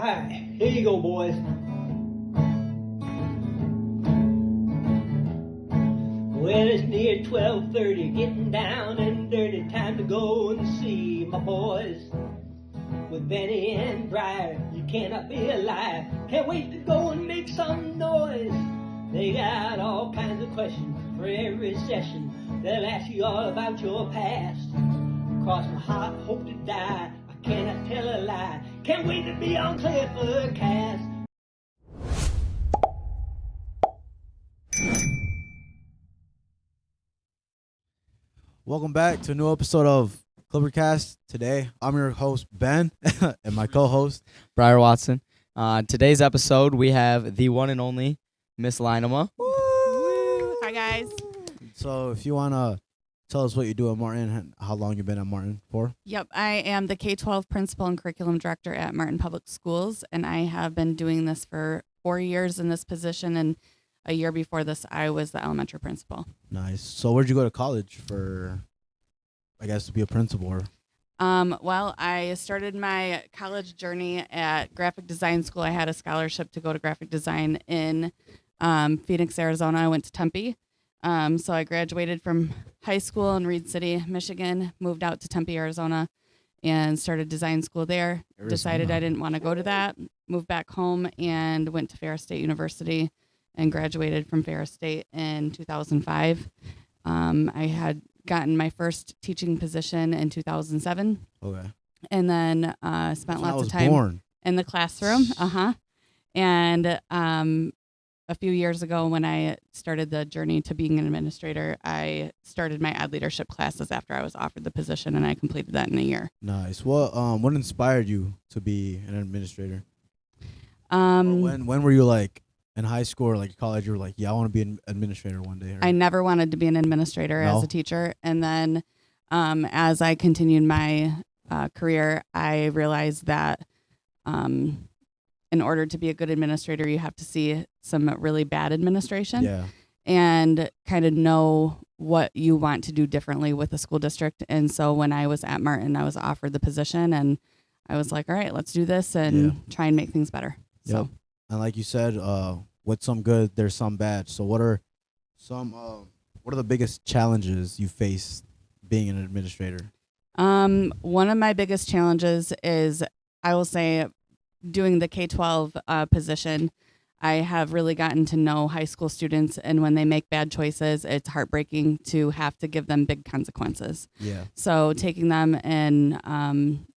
Alright, here you go, boys. Well, it's near 12:30, getting down and dirty. Time to go and see my boys. With Benny and Briar, you cannot be a liar. Can't wait to go and make some noise. They got all kinds of questions for every session. They'll ask you all about your past. Cross my heart, hope to die. I cannot tell a lie. Can't wait to be on Clifford Cast. Welcome back to a new episode of Clippercast. Today, I'm your host, Ben, and my co-host, Briar Watson. Today's episode, we have the one and only Miss Lynema. Hi, guys. So if you want to tell us what you do at Martin, and how long you've been at Martin for. Yep, I am the K-12 principal and curriculum director at Martin Public Schools, and I have been doing this for 4 years in this position, and a year before this, I was the elementary principal. Nice. So where'd you go to college for, I guess, to be a principal? Or? Well, I started my college journey at graphic design school. I had a scholarship to go to graphic design in Phoenix, Arizona. I went to Tempe. So I graduated from high school in Reed City, Michigan, moved out to Tempe, Arizona, and started design school there. Decided I didn't want to go to that, moved back home, and went to Ferris State University and graduated from Ferris State in 2005. I had gotten my first teaching position in 2007. Okay. And then spent lots of time born. in the classroom. And a few years ago, when I started the journey to being an administrator, I started my ad leadership classes after I was offered the position, and I completed that in a year. Nice. Well, what inspired you to be an administrator? Um, When were you like in high school or like college? You were like, yeah, I want to be an administrator one day. Or? I never wanted to be an administrator as a teacher. And then as I continued my career, I realized that in order to be a good administrator, you have to see some really bad administration and kind of know what you want to do differently with the school district. And so when I was at Martin, I was offered the position, and I was like, all right, let's do this and try and make things better. Yep. So, and like you said, with some good, there's some bad. So what are the biggest challenges you face being an administrator? one of my biggest challenges is, I will say, doing the K-12 position. I have really gotten to know high school students, and when they make bad choices, it's heartbreaking to have to give them big consequences. Yeah. So taking them and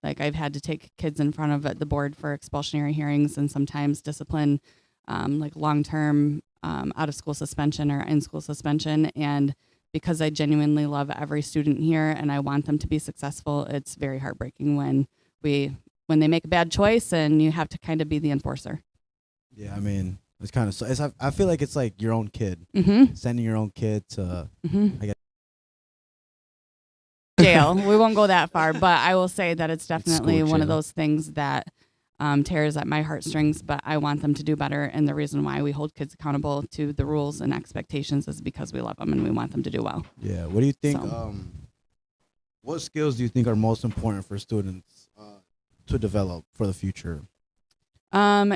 like I've had to take kids in front of the board for expulsionary hearings and sometimes discipline, like long-term out-of-school suspension or in-school suspension. And because I genuinely love every student here and I want them to be successful, it's very heartbreaking when they make a bad choice and you have to kind of be the enforcer. Yeah, I mean, it's kind of. I feel like it's like your own kid, sending your own kid to. I guess jail. We won't go that far, but I will say that it's definitely one of jail. those things that tears at my heartstrings. But I want them to do better, and the reason why we hold kids accountable to the rules and expectations is because we love them and we want them to do well. Yeah. What do you think? So. What skills do you think are most important for students to develop for the future?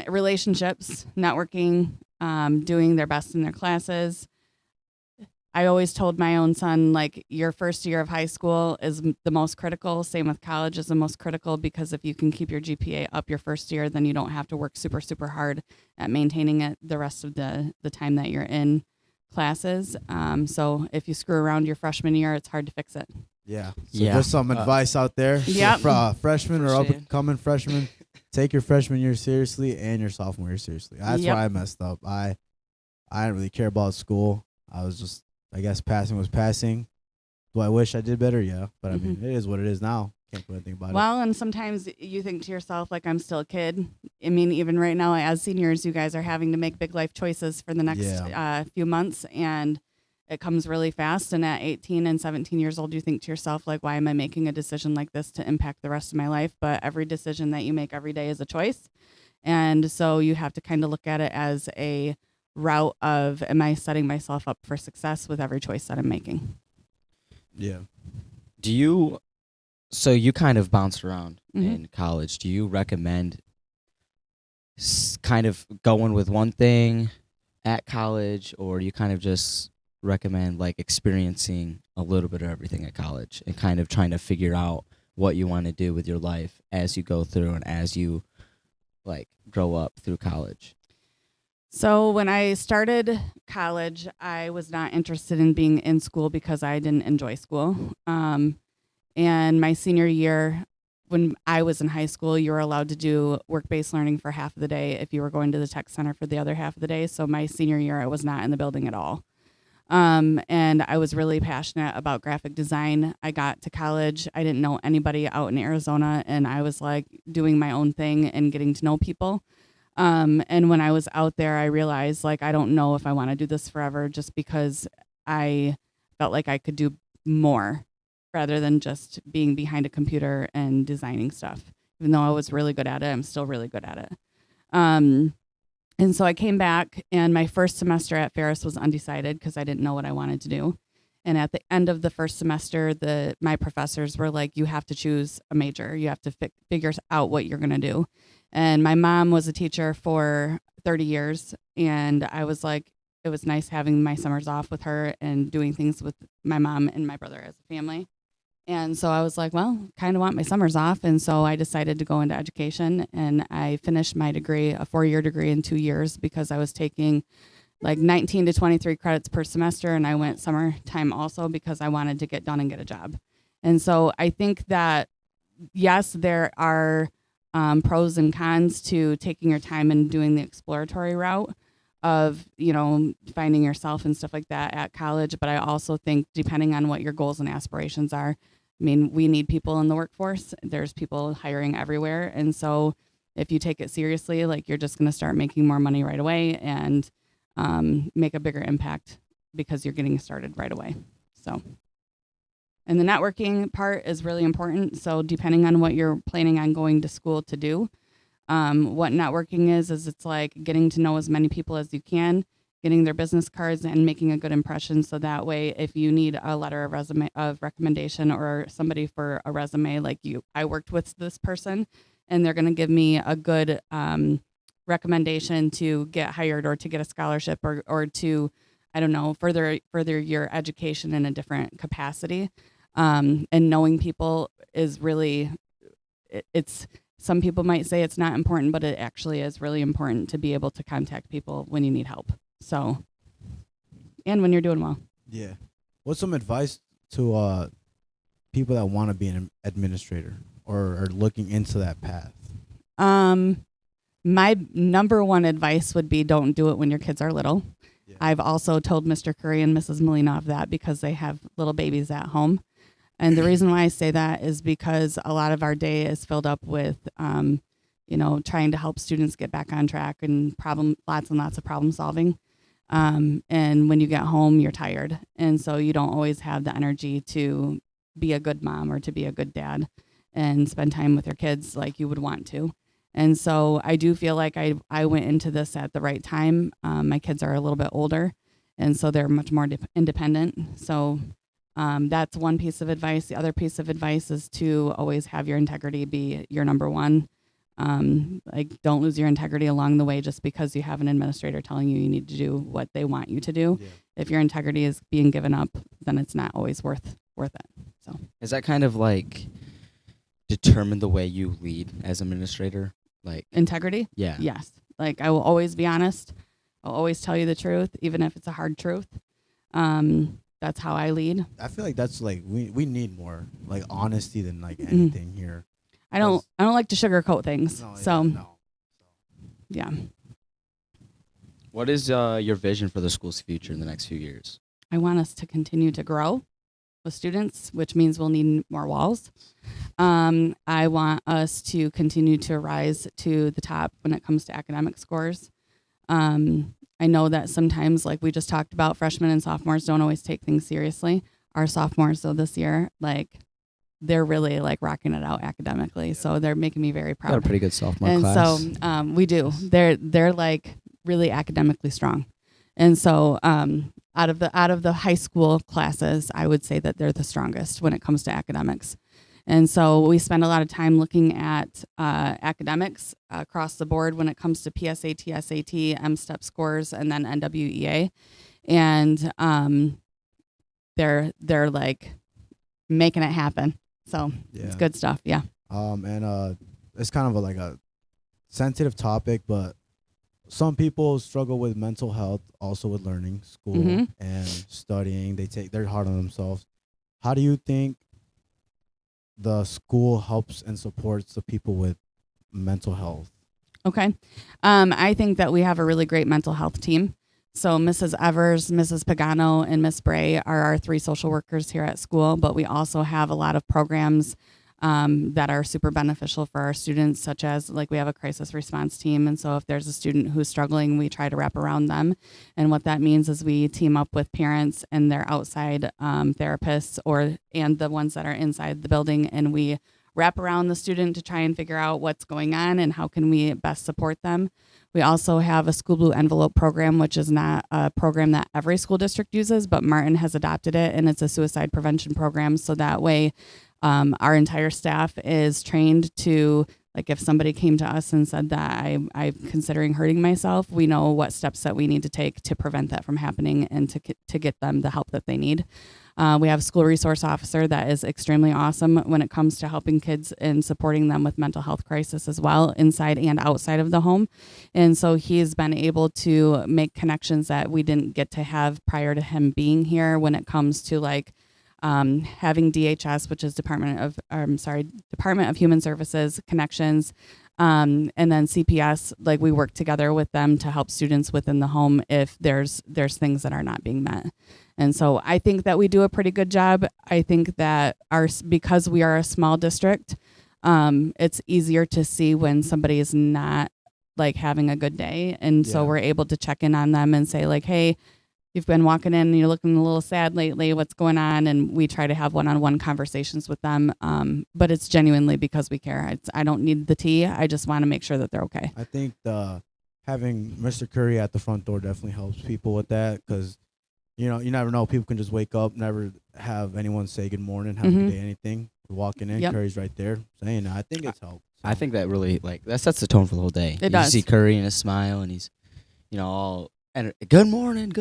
Relationships, networking, doing their best in their classes. I always told my own son, like, your first year of high school is the most critical. Same with college is the most critical, because if you can keep your GPA up your first year, then you don't have to work super, super hard at maintaining it the rest of the time that you're in classes. So if you screw around your freshman year, it's hard to fix it. Yeah. So just some advice out there. Yep. For freshmen or up-and-coming freshmen, take your freshman year seriously and your sophomore year seriously. That's why I messed up. I didn't really care about school. I was just, I guess, passing was passing. Do I wish I did better? Yeah. But I mean, it is what it is now. Can't do anything about it. Well, and sometimes you think to yourself, like, I'm still a kid. I mean, even right now as seniors, you guys are having to make big life choices for the next few months, and it comes really fast. And at 18 and 17 years old, you think to yourself, like, why am I making a decision like this to impact the rest of my life? But every decision that you make every day is a choice. And so you have to kind of look at it as a route of, am I setting myself up for success with every choice that I'm making? Yeah. So you kind of bounced around in college. Do you recommend kind of going with one thing at college, or do you kind of just recommend like experiencing a little bit of everything at college and kind of trying to figure out what you want to do with your life as you go through and as you like grow up through college? So when I started college, I was not interested in being in school because I didn't enjoy school. And my senior year, when I was in high school, you were allowed to do work-based learning for half of the day if you were going to the tech center for the other half of the day. So my senior year, I was not in the building at all. And I was really passionate about graphic design. I got to college. I didn't know anybody out in Arizona, and I was like doing my own thing and getting to know people. And when I was out there, I realized like, I don't know if I want to do this forever, just because I felt like I could do more rather than just being behind a computer and designing stuff. Even though I was really good at it, I'm still really good at it. And so I came back, and my first semester at Ferris was undecided because I didn't know what I wanted to do. And at the end of the first semester, my professors were like, you have to choose a major. You have to figure out what you're going to do. And my mom was a teacher for 30 years. And I was like, it was nice having my summers off with her and doing things with my mom and my brother as a family. And so I was like, well, kind of want my summers off. And so I decided to go into education, and I finished my degree, a 4-year degree, in 2 years because I was taking like 19 to 23 credits per semester. And I went summertime also because I wanted to get done and get a job. And so I think that, yes, there are pros and cons to taking your time and doing the exploratory route of, finding yourself and stuff like that at college. But I also think depending on what your goals and aspirations are, I mean, we need people in the workforce. There's people hiring everywhere. And so if you take it seriously, like, you're just going to start making more money right away and make a bigger impact because you're getting started right away. So, and the networking part is really important. So depending on what you're planning on going to school to do, what networking is it's like getting to know as many people as you can, getting their business cards and making a good impression. So that way, if you need a letter of recommendation or somebody for a resume, like I worked with this person and they're going to give me a good recommendation to get hired or to get a scholarship or to, I don't know, further your education in a different capacity. And knowing people is really, it's, some people might say it's not important, but it actually is really important to be able to contact people when you need help. So, and when you're doing well. Yeah. What's some advice to people that want to be an administrator or are looking into that path? My number one advice would be don't do it when your kids are little. Yeah. I've also told Mr. Curry and Mrs. Molina of that because they have little babies at home. And the reason why I say that is because a lot of our day is filled up with, trying to help students get back on track and lots and lots of problem solving. And when you get home, you're tired. And so you don't always have the energy to be a good mom or to be a good dad and spend time with your kids like you would want to. And so I do feel like I went into this at the right time. My kids are a little bit older, and so they're much more independent. So that's one piece of advice. The other piece of advice is to always have your integrity be your number one. Don't lose your integrity along the way just because you have an administrator telling you need to do what they want you to do. Yeah. If your integrity is being given up, then it's not always worth it. So is that kind of like determine the way you lead as administrator? Like integrity? Yeah. Yes. Like, I will always be honest. I'll always tell you the truth, even if it's a hard truth. That's how I lead. I feel like that's like we need more like honesty than like anything here. I don't like to sugarcoat things. Yeah. What is your vision for the school's future in the next few years? I want us to continue to grow with students, which means we'll need more walls. I want us to continue to rise to the top when it comes to academic scores. I know that sometimes, like we just talked about, freshmen and sophomores don't always take things seriously. Our sophomores, though, this year, they're really rocking it out academically. So they're making me very proud. Got a pretty good sophomore class. And so we do. They're really academically strong. And so out of the high school classes, I would say that they're the strongest when it comes to academics. And so we spend a lot of time looking at academics across the board when it comes to PSAT, SAT, M-STEP scores, and then NWEA. And they're like making it happen. So it's good stuff. Yeah. And it's kind of like a sensitive topic, but some people struggle with mental health, also with learning, school, and studying. They're hard on themselves. How do you think the school helps and supports the people with mental health? Okay. I think that we have a really great mental health team. So Mrs. Evers, Mrs. Pagano, and Miss Bray are our 3 social workers here at school, but we also have a lot of programs that are super beneficial for our students, such as like we have a crisis response team. And so if there's a student who's struggling, we try to wrap around them. And what that means is we team up with parents and their outside therapists and the ones that are inside the building, and we wrap around the student to try and figure out what's going on and how can we best support them. We also have a School Blue Envelope program, which is not a program that every school district uses, but Martin has adopted it, and it's a suicide prevention program. So that way our entire staff is trained to, like, if somebody came to us and said that I'm considering hurting myself, we know what steps that we need to take to prevent that from happening and to get them the help that they need. We have a school resource officer that is extremely awesome when it comes to helping kids and supporting them with mental health crisis as well, inside and outside of the home. And so he's been able to make connections that we didn't get to have prior to him being here when it comes to like having DHS, which is Department of Human Services connections, and then CPS. Like we work together with them to help students within the home if there's things that are not being met. And so I think that we do a pretty good job. I think that because we are a small district, it's easier to see when somebody is not like having a good day. And so we're able to check in on them and say like, hey, you've been walking in and you're looking a little sad lately. What's going on? And we try to have one-on-one conversations with them. But it's genuinely because we care. I don't need the tea. I just want to make sure that they're okay. I think having Mr. Curry at the front door definitely helps people with that, because you never know. People can just wake up, never have anyone say good morning, have a good day, anything. Walking in, Curry's right there saying that. I think it's helped. So. I think that really that sets the tone for the whole day. It does. You see Curry and his smile, and he's all and good morning.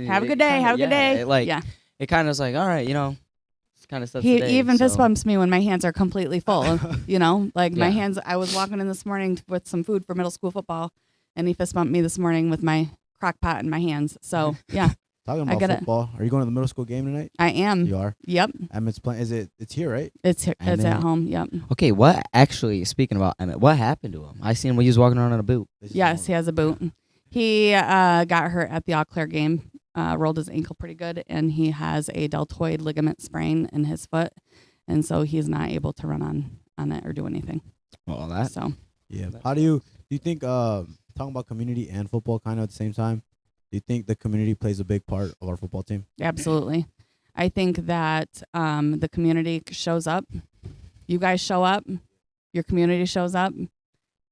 Have a good day. Have a good day. It kind of is like, all right, it's kind of sets the day. He even fist bumps me when my hands are completely full. My hands. I was walking in this morning with some food for middle school football, and he fist bumped me this morning with my crock pot in my hands. So yeah. Talking about football, are you going to the middle school game tonight? I am. You are? Yep. Emmett's playing. It's here, right? It's at home. Yep. Okay, speaking about Emmett, what happened to him? I seen him when he was walking around in a boot. Yes, he has a boot. He got hurt at the Eau Claire game, rolled his ankle pretty good, and he has a deltoid ligament sprain in his foot, and so he's not able to run on it or do anything. Well, that. So. Yeah. How do you think, talking about community and football kind of at the same time, do you think the community plays a big part of our football team? Absolutely. I think that the community shows up. You guys show up. Your community shows up.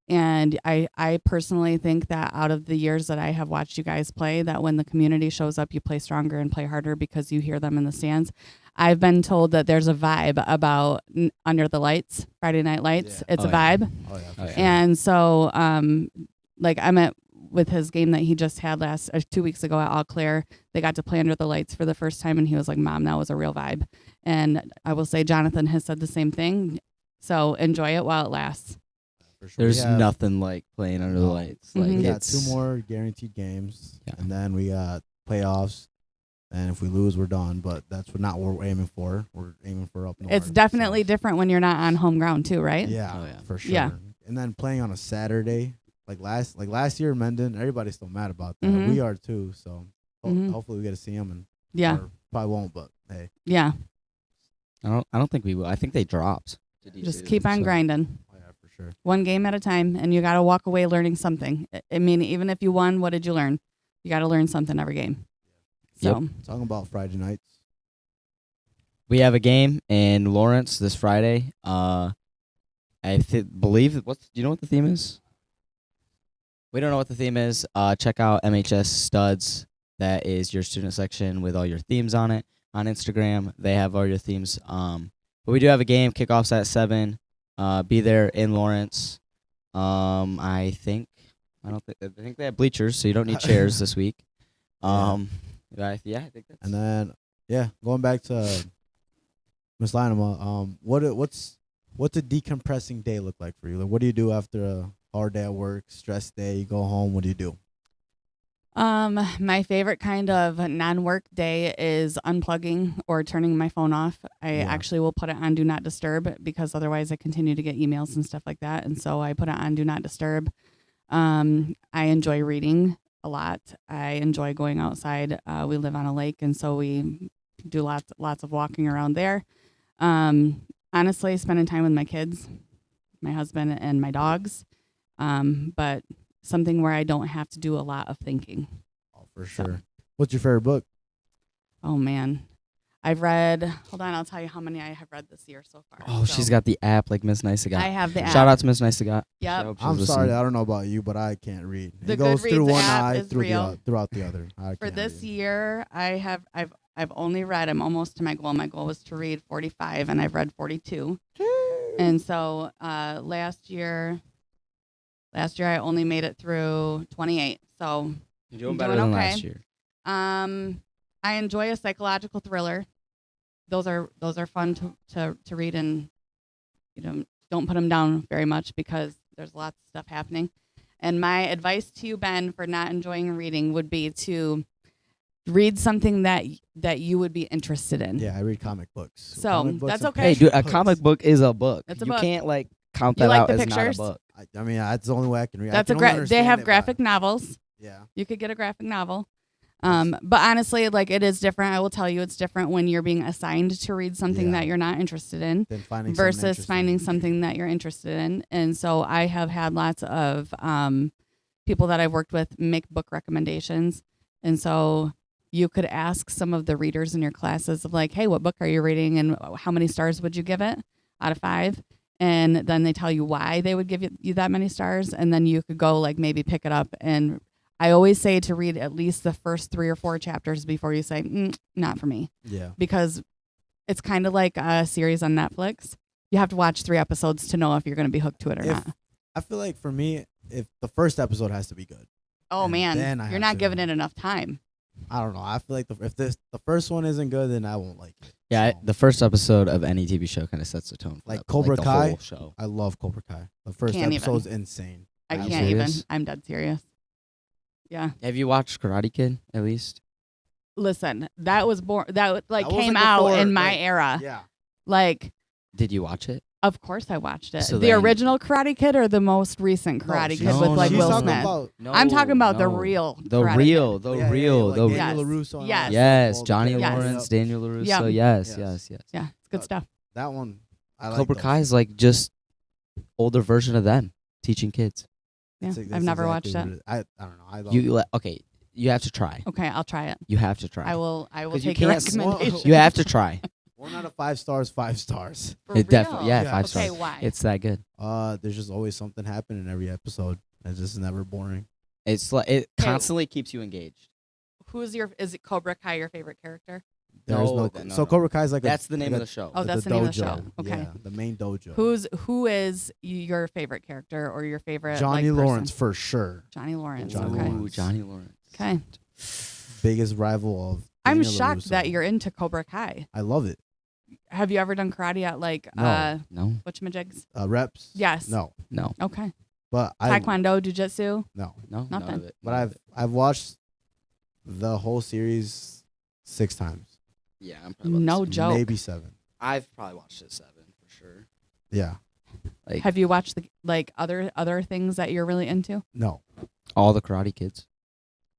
And I personally think that out of the years that I have watched you guys play, that when the community shows up, you play stronger and play harder because you hear them in the stands. I've been told that there's a vibe about Under the Lights, Friday Night Lights. Yeah. It's a vibe. Oh, yeah. Sure. And so, I'm at with his game that he just had 2 weeks ago at Eau Claire, they got to play Under the Lights for the first time, and he was like, Mom, that was a real vibe. And I will say Jonathan has said the same thing. So enjoy it while it lasts. For sure. There's nothing like playing under the lights. Like we got 2 more guaranteed games, and then we got playoffs. And if we lose, we're done. But that's not what we're aiming for. We're aiming for up north. It's definitely different when you're not on home ground too, right? Yeah, for sure. Yeah. And then playing on a Saturday. Like last year in Mendon, everybody's still mad about that. We are too. So hopefully we get to see them. And probably won't, but hey. Yeah. I don't think we will. I think they dropped. Just keep on grinding. Oh, yeah, for sure. One game at a time, and you got to walk away learning something. I mean, even if you won, what did you learn? You got to learn something every game. So talking about Friday nights. We have a game in Lawrence this Friday. I believe do you know what the theme is? We don't know what the theme is. Check out MHS Studs. That is your student section with all your themes on it. On Instagram, they have all your themes. But we do have a game. Kickoff's at 7. Be there in Lawrence. I think they have bleachers, so you don't need chairs this week. Yeah, I think that's. And then going back to Miss Lynema, what's a decompressing day look like for you? Like, what do you do after a hard day at work, stress day? You go home. What do you do? My favorite kind of non-work day is unplugging or turning my phone off. I actually will put it on Do Not Disturb because otherwise I continue to get emails and stuff like that. And so I put it on Do Not Disturb. I enjoy reading a lot. I enjoy going outside. We live on a lake, and so we do lots of walking around there. Honestly, spending time with my kids, my husband, and my dogs. But something where I don't have to do a lot of thinking. Oh, for sure. What's your favorite book? Oh, man. I've read, hold on, I'll tell you how many I have read this year so far. Oh, she's got the app like Miss Niceagot. I have the app. Shout out to Miss Niceagot. Yep. I'm sorry, I don't know about you, but I can't read. The It goes Goodreads through one app eye is through real. throughout the other. For this year, I've only read, I'm almost to my goal. My goal was to read 45, and I've read 42. And so last year I only made it through 28. So You're doing I'm better doing than okay. last year. I enjoy a psychological thriller. Those are fun to read, and don't put them down very much because there's lots of stuff happening. And my advice to you, Ben, for not enjoying reading would be to read something that you would be interested in. Yeah, I read comic books. So, Comic books that's and okay. Hey, dude, a books. comic book is a book. It's a you book. can't like count You that like out the as pictures? not a book. I mean, that's the only way I can read. That's I a can only great. They understand have it by- graphic novels. Yeah. You could get a graphic novel. But honestly, like, it is different. I will tell you, it's different when you're being assigned to read something that you're not interested in Then finding versus finding something that you're interested in. And so I have had lots of people that I've worked with make book recommendations. And so you could ask some of the readers in your classes of like, hey, what book are you reading and how many stars would you give it out of 5? And then they tell you why they would give you that many stars. And then you could go like maybe pick it up. And I always say to read at least the first 3 or 4 chapters before you say, not for me. Yeah. Because it's kind of like a series on Netflix. You have to watch 3 episodes to know if you're going to be hooked to it or not. I feel like for me, if the first episode has to be good. Oh, And then man. I You're have not to- giving it enough time. I don't know. I feel like if the first one isn't good, then I won't like it. Yeah, So, the first episode of any TV show kind of sets the tone. For Like that, Cobra the Kai? whole show. I love Cobra Kai. The first Can't episode's even. insane. I Are you can't even. serious? I'm dead serious. Yeah. Have you watched Karate Kid at least? Listen, that was that That was, came like, out before, in my like, era. Yeah. Like, Did you watch it? of course I watched it. So the then- original Karate Kid or the most recent Karate Kid she's- with no, like no, Will no. talking Smith? about No, I'm talking about the no. real The Karate real, Kid. the Yeah, real, like the Daniel Yes. LaRusso and all Yes. that yes, stuff, Johnny all the Yes. Lawrence, Daniel LaRusso. Yep. Yes, Yes. yes, yes. Yeah, it's good stuff. That one. I like Cobra those. Kai is like just older version of them teaching kids. Yeah, That's I've never watched exactly it. what I don't know. I love You okay? You have to try. Okay, I'll try it. You have to try. I will 'Cause you take your can't s- recommendation. You have to try. 1 out of 5 stars, 5 stars. For It definitely, real? yeah, Yeah. 5 Okay, stars. why? It's that good. There's just always something happening in every episode. It's just never boring. It's like it Okay. constantly keeps you engaged. Is it Cobra Kai your favorite character? There's No, no, no, so no. Cobra Kai is like That's the name like of the show. Oh, that's the name of the dojo. show. Okay. Yeah, the main dojo. Who is your favorite character or your favorite Johnny like, person? Lawrence for sure. Johnny Lawrence. Johnny Okay. Lawrence. Ooh, Johnny Lawrence. Okay. Biggest rival of. I'm Daniel shocked LaRusso. that you're into Cobra Kai. I love it. Have you ever done karate at like No. No, whatchamajigs? Reps. Yes. No, no, Okay. but I Taekwondo, jujitsu. no. no, Nothing. none of it. But none of I've watched the whole series 6 times, it. Yeah, I'm probably about No the same. joke. maybe 7. I've probably watched it 7 for sure. Yeah. Like Have you watched the other things that you're really into? No. all the Karate Kids.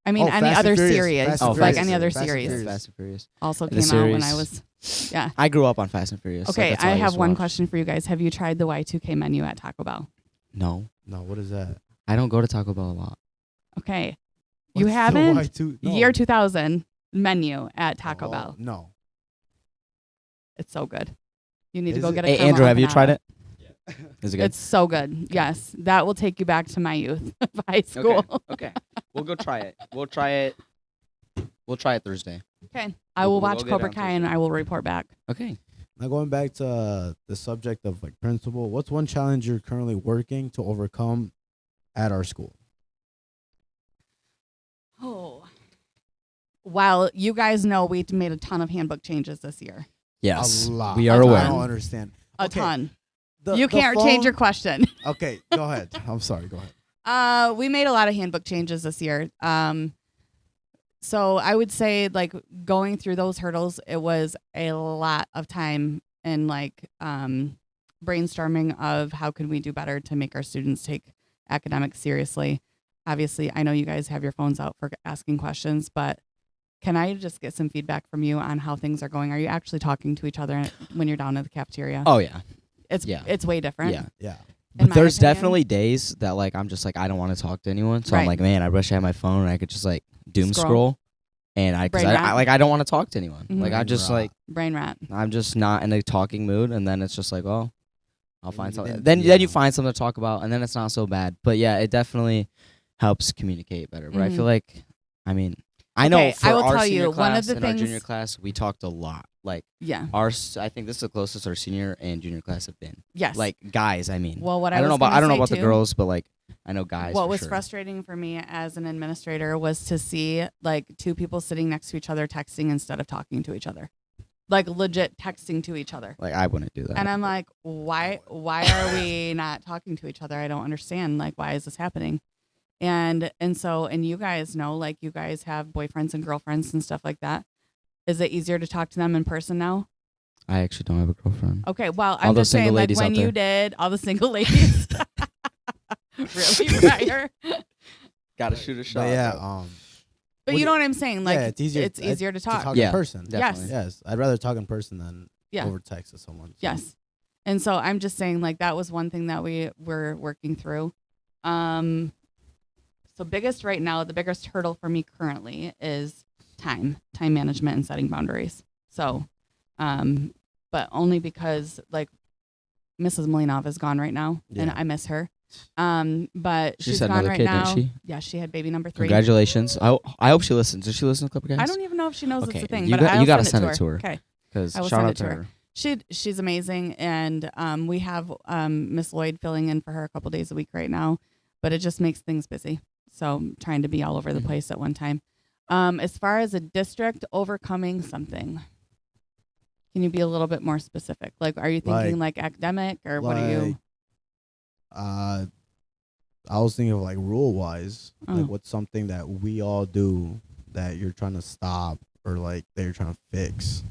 I mean, Oh, any Fast and other Furious. series, Fast and like Furious. any other Fast and series, Furious. Fast and Furious. also The came out when I series. was. Yeah. I grew up on Fast and Furious. Okay, that's all I used have to one watch. question for you guys. Have you tried the Y2K menu at Taco Bell? No, No. What is that? I don't go to Taco Bell a lot. Okay. You What's the haven't? Y2? No. Year 2000 menu at Taco Oh, Bell. No. It's so good. You need to Is go it? get a Hey, caramel Andrew, have you empanada. tried it? Is it good? It's so good. Yes. That will take you back to my youth of high school. Okay. We'll go try it. We'll try it. We'll try it Thursday. Okay. I will We'll watch go get it Cobra on Kai and Thursday. I will report back. Okay. Now going back to the subject of like principal, what's one challenge you're currently working to overcome at our school? Oh. Well, you guys know we made a ton of handbook changes this year. Yes, A lot. we are A aware. I ton. don't understand. A Okay, ton. the You can't change your question. Okay, go ahead. I'm sorry. Go ahead. We made a lot of handbook changes this year. So I would say like going through those hurdles, it was a lot of time and like brainstorming of how can we do better to make our students take academics seriously. Obviously, I know you guys have your phones out for asking questions, but can I just get some feedback from you on how things are going? Are you actually talking to each other when you're down at the cafeteria? Oh yeah, It's way different. yeah. Yeah. In But my there's opinion. definitely days that like I'm just like I don't want to talk to anyone. So I'm Right. like, man, I wish I had my phone and I could just like doom Scroll. scroll. And I, cause Brain rot. I like I don't want to talk to anyone. Mhm. Like I Brain just rot. like Brain rot. I'm just not in a talking mood, and then it's just like, well, I'll find You something. didn't- Then yeah. you find something to talk about, and then it's not so bad. But yeah, it definitely helps communicate better. But I Mhm. feel like, I mean, I know Okay, for I will our tell senior you, one of class the and our junior things- class, we talked a lot. Like Yeah. I think this is the closest our senior and junior class have been. Yes. Like guys, I mean. Well, what I don't know was about gonna I don't know say about the too- girls, but like I know guys. What for was sure. frustrating for me as an administrator was to see like two people sitting next to each other texting instead of talking to each other, like legit texting to each other. Like I wouldn't do that. And I'm like, why are we not talking to each other? I don't understand. Like, why is this happening? And you guys know, like, you guys have boyfriends and girlfriends and stuff like that. Is it easier to talk to them in person now? I actually don't have a girlfriend. Okay, well, All I'm those just saying, single like, ladies when out you did all the single ladies, really, Ryer? Gotta shoot a shot. But yeah, bro. But What you do- know what I'm saying? Like, yeah, it's easier. It's easier to talk. Yeah, in person. definitely. Yes, I'd rather talk in person than Yeah. over text to someone. So. Yes. And so I'm just saying, like, that was one thing that we were working through. So biggest right now, the biggest hurdle for me currently is time management and setting boundaries. So, but only because like Mrs. Malinov is gone right now and Yeah. I miss her. But She she's just had gone another right kid, now. didn't she? Yeah, she had baby number 3. Congratulations. I hope she listens. Does she listen to Clipper Guys? I don't even know if she knows Okay, it's a thing, you but got- I'll you gotta send send it to her. Okay. Because I will shout send out it to to her. her. She's amazing, and we have Miss Lloyd filling in for her a couple days a week right now, but it just makes things busy. So I'm trying to be all over the Mhm. place at one time. As far as a district overcoming something, can you be a little bit more specific? Like, are you thinking like academic, or what are you? I was thinking of like rule wise, Oh. like what's something that we all do that you're trying to stop or like that you're trying to fix.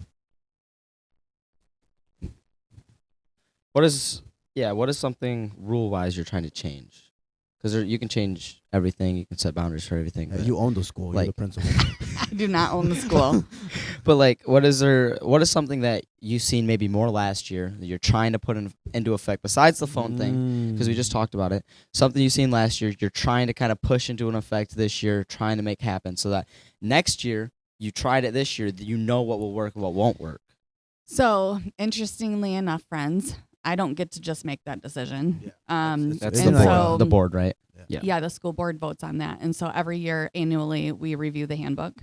What is something rule wise you're trying to change? Because you can change everything. You can set boundaries for everything. Yeah, but- you own the school. You're the like- principal. I do not own the school. But like, what is something that you've seen maybe more last year that you're trying to put into effect besides the phone thing? Because we just talked about it. Something you've seen last year, you're trying to kind of push into an effect this year, trying to make happen, so that next year you tried it this year, that you know what will work and what won't work. So interestingly enough, friends, I don't get to just make that decision. Yeah. That's And the board, so- the board, right? Yeah. Yeah, the school board votes on that. And so every year, annually, we review the handbook.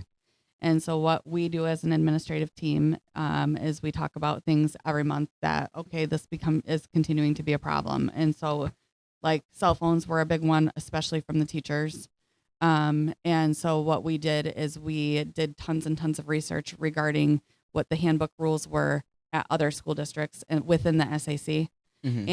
And so what we do as an administrative team is we talk about things every month that, okay, this is continuing to be a problem. And so like cell phones were a big one, especially from the teachers. And so what we did is we did tons and tons of research regarding what the handbook rules were at other school districts and within the SAC. Mm-hmm.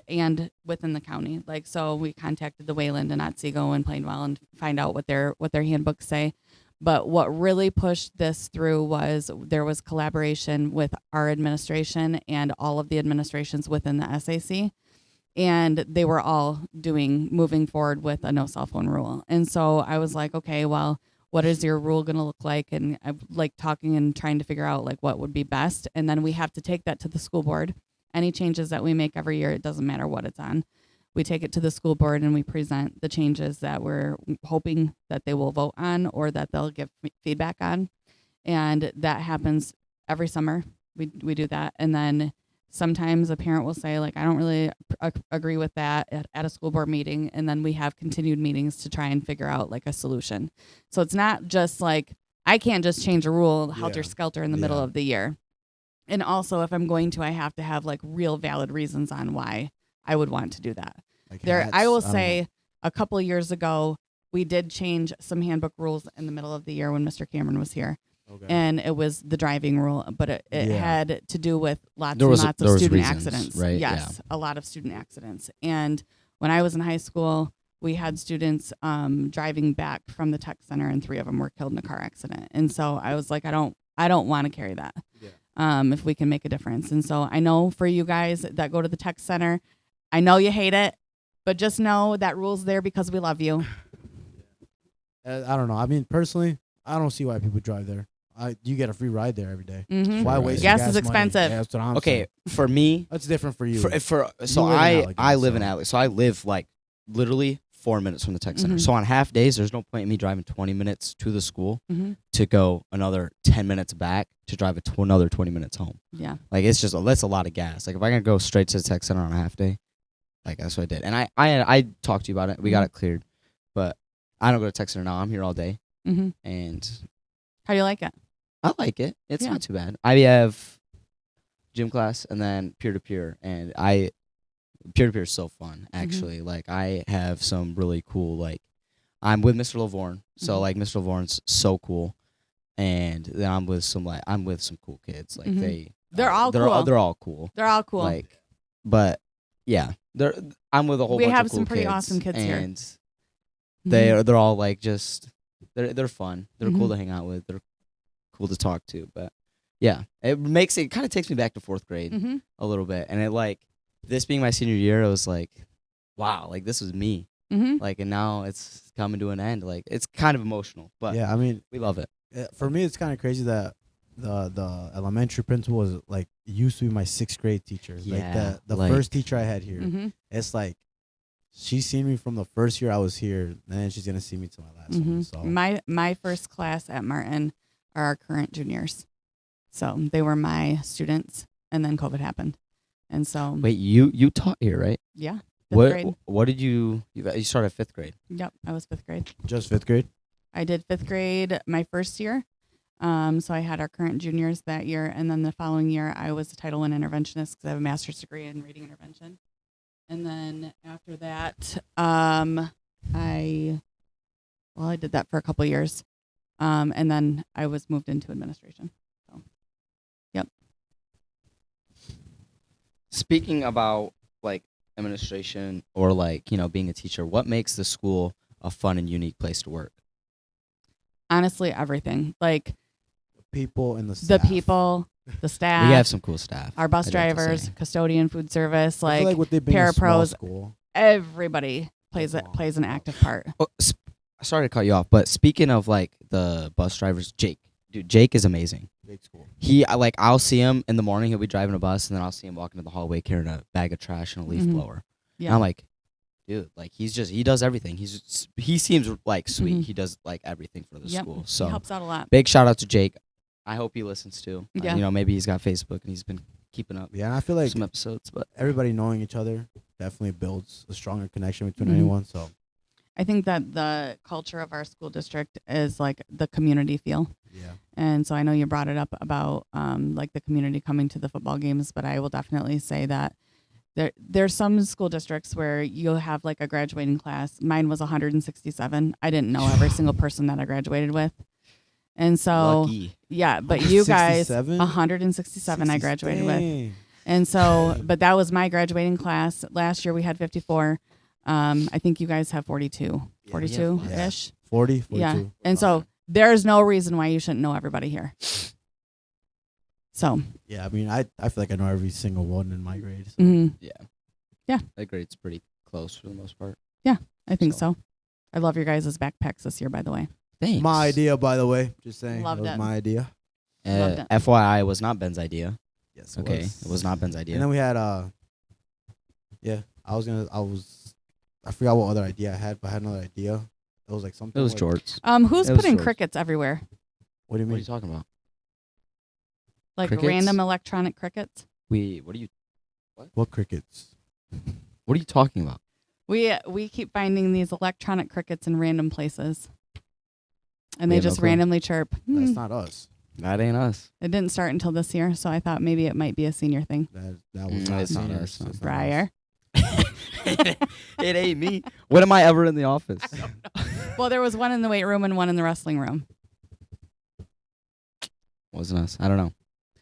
and within the county. Like, so we contacted the Wayland and Otsego and Plainwell and find out what their handbooks say. But what really pushed this through was there was collaboration with our administration and all of the administrations within the SAC. And they were all moving forward with a no cell phone rule. And so I was like, okay, well, what is your rule going to look like? And I'm like talking and trying to figure out like what would be best. And then we have to take that to the school board. Any changes that we make every year, it doesn't matter what it's on. We take it to the school board and we present the changes that we're hoping that they will vote on or that they'll give feedback on. And that happens every summer. We do that. And then sometimes a parent will say, like, I don't really agree with that at a school board meeting. And then we have continued meetings to try and figure out like a solution. So it's not just like, I can't just change a rule helter skelter in the middle Yeah. of the year. And also, if I'm going to, I have to have like real valid reasons on why I would want to do that. Like I will don't say know. a couple of years ago, we did change some handbook rules in the middle of the year when Mr. Cameron was here. Okay. And it was the driving rule, but it Yeah. had to do with lots There and was- lots there of was student reasons, accidents. right? Yes, a lot of student accidents. And when I was in high school, we had students driving back from the tech center, and 3 of them were killed in a car accident. And so I was like, I don't want to carry that. If we can make a difference. And so I know for you guys that go to the tech center, I know you hate it, but just know that rule's there because we love you. I don't know. I mean, personally, I don't see why people drive there. You get a free ride there every day. Mm-hmm. Why Right. waste your Gas is money? expensive. Yeah, that's what I'm Okay, saying. for me, That's different for you. so You live in I Allegan, live in so- Allegan, so I live like literally 4 minutes from the tech center. Mhm. So on half days, there's no point in me driving 20 minutes to the school Mm-hmm. to go another 10 minutes back to drive another 20 minutes home. Yeah. Like it's just that's a lot of gas. Like if I can go straight to the tech center on a half day, like that's what I did. And I talked to you about it. We got it cleared, but I don't go to tech center now. I'm here all day, Mm-hmm. and How do you like it? I like it. It's Yeah. not too bad. I have gym class and then peer to peer, and peer to peer is so fun actually. Like I have some really cool like I'm with Mr. Lavorne, so Mhm. like Mr. Lavorne's so cool, and then I'm with some cool kids. Like Mhm. They're all cool. They're all cool. They're all cool. Like, but yeah, I'm with a whole We bunch have of cool some pretty kids, awesome kids here. and Mhm. they're all like just they're fun. They're cool Mhm. to hang out with. They're cool to talk to. But yeah, it kind of takes me back to 4th grade Mhm. a little bit, and it like this being my senior year, it was like, wow, like this was me. Mhm. Like, and now it's coming to an end. Like, it's kind of emotional, but Yeah, I mean, we love it. for me, it's kind of crazy that the elementary principal was like used to be my 6th grade teacher. Yeah, like the like- first teacher I had here. Mhm. It's like she's seen me from the first year I was here, and then she's gonna see me to my last one. Mhm. So My first class at Martin are our current juniors, so they were my students, and then COVID happened, and so Wait, you taught here, right? yeah, fifth What grade. what did you started 5th grade? Yep, I was 5th grade. just 5th grade. I did 5th grade my first year. So I had our current juniors that year, and then the following year I was a Title I interventionist because I have a master's degree in reading intervention. And then after that, I did that for a couple years, and then I was moved into administration. So, yep. Speaking about like administration or like, being a teacher, what makes the school a fun and unique place to work? Honestly, everything like People and the staff. the people, the staff, We have some cool staff. our bus I'd have to drivers, say. custodian, food service, I feel like with it being a small parapros, school. everybody plays That's plays awesome. an active part. Oh, sorry to cut you off, but speaking of like the bus drivers, Jake is amazing. Big school. I'll see him in the morning. He'll be driving a bus, and then I'll see him walking to the hallway carrying a bag of trash and a leaf Mhm. blower. And Yeah. I'm like, dude, like he does everything. He seems like sweet. Mhm. He does like everything for the Yep. school. He So helps out a lot. big shout out to Jake. I hope he listens too. Yeah. Maybe he's got Facebook and he's been keeping up Yeah, and I feel like some episodes. But everybody knowing each other definitely builds a stronger connection between Mhm. anyone. So I think that the culture of our school district is like the community feel. yeah, And so I know you brought it up about like the community coming to the football games, but I will definitely say that there's some school districts where you'll have like a graduating class. Mine was 167. I didn't know every single person that I graduated with. And so lucky. yeah, but you guys 167? 167 I graduated with. Dang. And so but that was my graduating class. Last year we had 54. I think you guys have 42. Yeah, 42-ish. 40, 42. Yeah. And so there's no reason why you shouldn't know everybody here. So, Yeah, I mean, I feel like I know every single one in my grade. So. mhm, That grade's pretty close for the most part. I think So. so. I love your guys' backpacks this year, by the way. Thanks. My idea, by the way. Just saying. Loved That was it. my idea. Loved it. FYI, it was not Ben's idea. Yes. Okay, it was not Ben's idea. And then we had yeah, I forgot what other idea I had, but I had another idea. It was like something. It was like- Jorts. Who's It was putting George. crickets everywhere? What do you What are mean? you talking about? Like Crickets? random electronic crickets? What What crickets? are you talking about? We keep finding these electronic crickets in random places. And We they have no just clue. randomly chirp. That's Hmm. not us. That ain't us. It didn't start until this year, so I thought maybe it might be a senior thing. That was not It's not seniors. us. It's not us. Briar. It ain't me. When am I ever in the office? Well, there was one in the weight room and one in the wrestling room. Wasn't us. I don't know.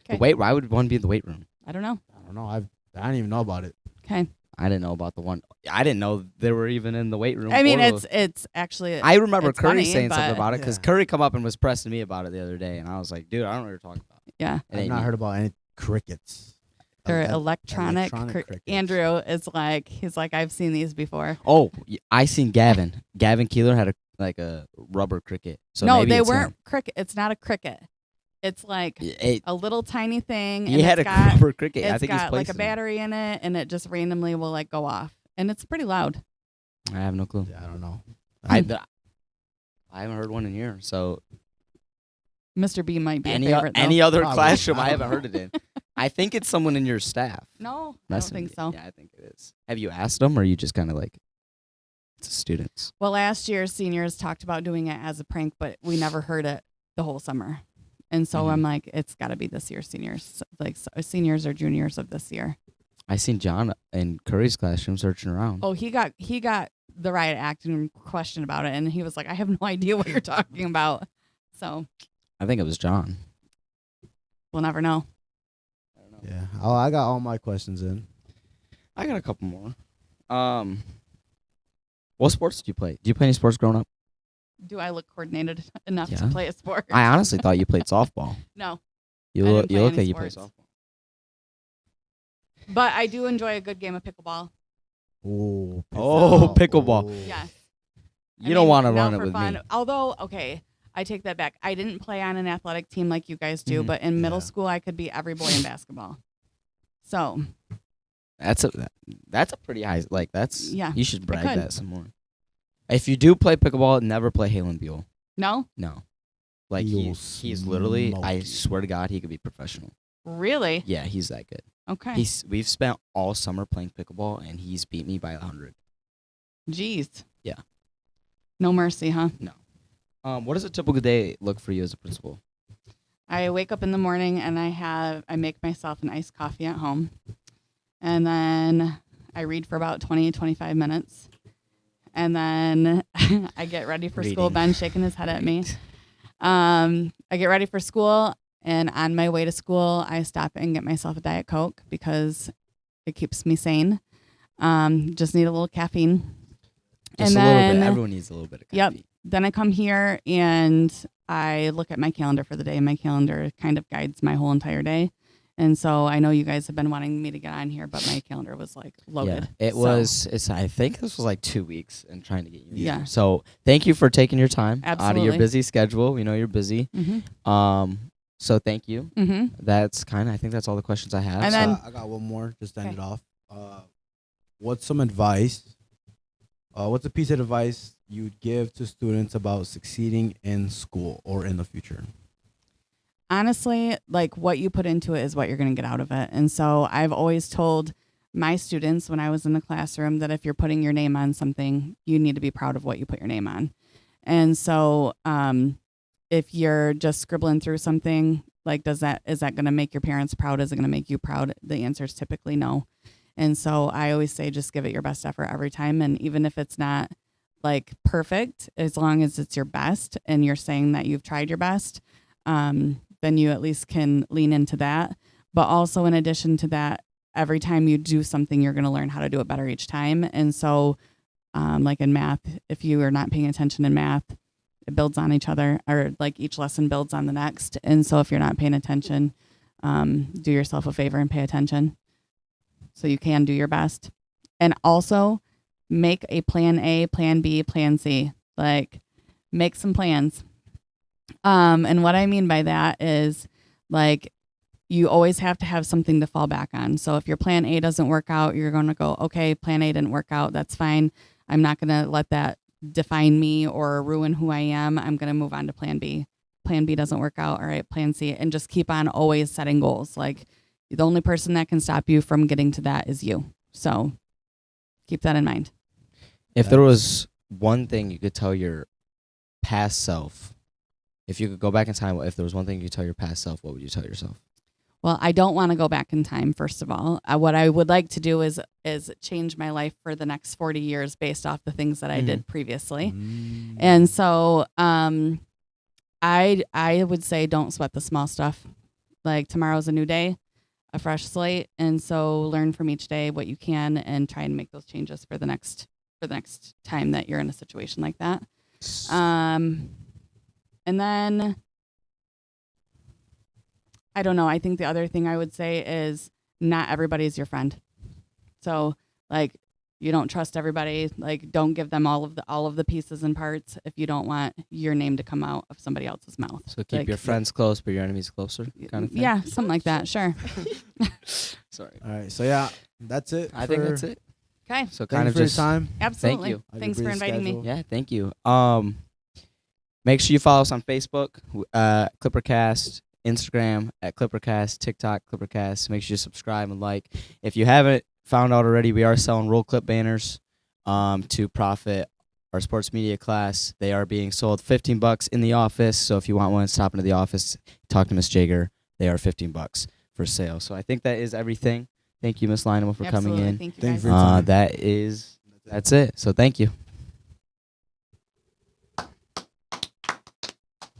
The 'Kay. weight. Why would one be in the weight room? I don't know. I don't know. I didn't even know about it. Okay. I didn't know about the one. I didn't know they were even in the weight room. I mean, or it's actually. I remember it's Curry funny, saying something but- about it because Yeah. Curry come up and was pressing me about it the other day, and I was like, dude, I don't know what you're talking about. Yeah. It I've ain't not me. heard about any crickets. They're Ele- electronic. crickets. Andrew is like, he's like, I've seen these before. Oh, I seen Gavin. Gavin Keeler had a rubber cricket. So no, maybe they it's weren't cricket. It's not a cricket. It's like him. a little tiny thing. He and had it's a got, rubber cricket. I it's think he's got like a placing them. battery in it, and it just randomly will like go off, and it's pretty loud. I have no clue. Yeah, I don't know. I haven't heard one in here. So Mr. B might be a any favorite. though. any other Probably. classroom I I don't haven't know. heard it in. I think it's someone in your staff. No, I don't Messing think with so. you. Yeah, I think it is. Have you asked them, or are you just kind of like it's students? Well, last year seniors talked about doing it as a prank, but we never heard it the whole summer. And so Mhm. I'm like, it's got to be this year's seniors, like seniors or juniors of this year. I seen John in Curry's classroom searching around. Oh, he got the riot act and questioned about it, and he was like, I have no idea what you're talking about. So I think it was John. we'll never know. I don't know. Yeah. Oh, I got all my questions in. I got a couple more. What sports did you play? Did you play any sports growing up? Do I look coordinated enough to Yeah. play a sport? I honestly thought you played softball. No, You I look didn't play like any you play sports. softball. but I do enjoy a good game of pickleball. Oh, Oh, pickleball. Oh. Yes. You don't want to now run it for with fun. me. Although, okay, I take that back. I didn't play on an athletic team like you guys do, Mhm. but in middle Yeah. school, I could be every boy in basketball. So, That's a pretty high. Like that's Yeah, You should brag could. that some more. If you do play pickleball, never play Halen Buell. no? No, like You'll he's literally. smoke I you. swear to God, he could be professional. Really? Yeah, he's that good. Okay. We've spent all summer playing pickleball, and he's beat me by 100. Jeez. Yeah. No mercy, huh? What does a typical day look for you as a principal? I wake up in the morning and I make myself an iced coffee at home. And then I read for about 20, 25 minutes. And then I get ready for school. Reading. Ben's shaking his head at me. I get ready for school. And on my way to school, I stop and get myself a Diet Coke because it keeps me sane. Just need a little caffeine. Just and a little then, bit. Everyone needs a little bit of Yep. coffee. Then I come here and I look at my calendar for the day. My calendar kind of guides my whole entire day. And so I know you guys have been wanting me to get on here, but my calendar was like loaded. Yeah, it So, was. It's. I think this was like 2 weeks and trying to get you. in Yeah. here. So thank you for taking your time out of your Absolutely. busy schedule. We know you're busy. Mm-hmm. So thank you. Mm-hmm. That's kind of. I think that's all the questions I have. And So- then- I got one more just to end Okay. it off. What's some advice? What's a piece of advice you'd give to students about succeeding in school or in the future? Honestly, like what you put into it is what you're going to get out of it. And so I've always told my students when I was in the classroom that if you're putting your name on something, you need to be proud of what you put your name on. And so if you're just scribbling through something, like is that going to make your parents proud? Is it going to make you proud? The answer is typically no. And so I always say just give it your best effort every time. And even if it's not like perfect, as long as it's your best and you're saying that you've tried your best, then you at least can lean into that. But also in addition to that, every time you do something, you're going to learn how to do it better each time. And so like in math, if you are not paying attention in math, it builds on each other, or like each lesson builds on the next. And so if you're not paying attention, do yourself a favor and pay attention so you can do your best. And also make a plan A, plan B, plan C. Like make some plans. And what I mean by that is like you always have to have something to fall back on. So if your plan A doesn't work out, you're going to go, okay, plan A didn't work out. That's fine. I'm not going to let that define me or ruin who I am. I'm going to move on to plan B. Plan B doesn't work out. All right, plan C. And just keep on always setting goals. Like the only person that can stop you from getting to that is you. So keep that in mind. If there was one thing you could tell your past self if you could go back in time, if there was one thing you could tell your past self, what would you tell yourself? Well, I don't want to go back in time, first of all. What I would like to do is change my life for the next 40 years based off the things that I did previously. And so I would say don't sweat the small stuff. Like tomorrow's a new day, a fresh slate. And so learn from each day what you can and try and make those changes for the next time that you're in a situation like that. And then I don't know. I think the other thing I would say is not everybody's your friend. So like you don't trust everybody. Like don't give them all of the pieces and parts if you don't want your name to come out of somebody else's mouth. So keep your friends close, but your enemies closer, kind of thing. Yeah, something like that. Sure. Sorry. All right. So yeah, that's it. I think that's it. Okay. So Thank kind you of for your just time. Absolutely. Thank you. Thanks for inviting me. Yeah, thank you. Make sure you follow us on Facebook, Clippercast, Instagram at Clippercast, TikTok Clippercast. Make sure you subscribe and like. If you haven't found out already, we are selling roll clip banners to profit our sports media class. They are being sold $15 in the office. So if you want one, stop into the office, talk to Miss Jager. They are $15 for sale. So I think that is everything. Thank you, Miss Lynema, for coming in. Thank you, Thank you guys. for your time. That's it. So thank you.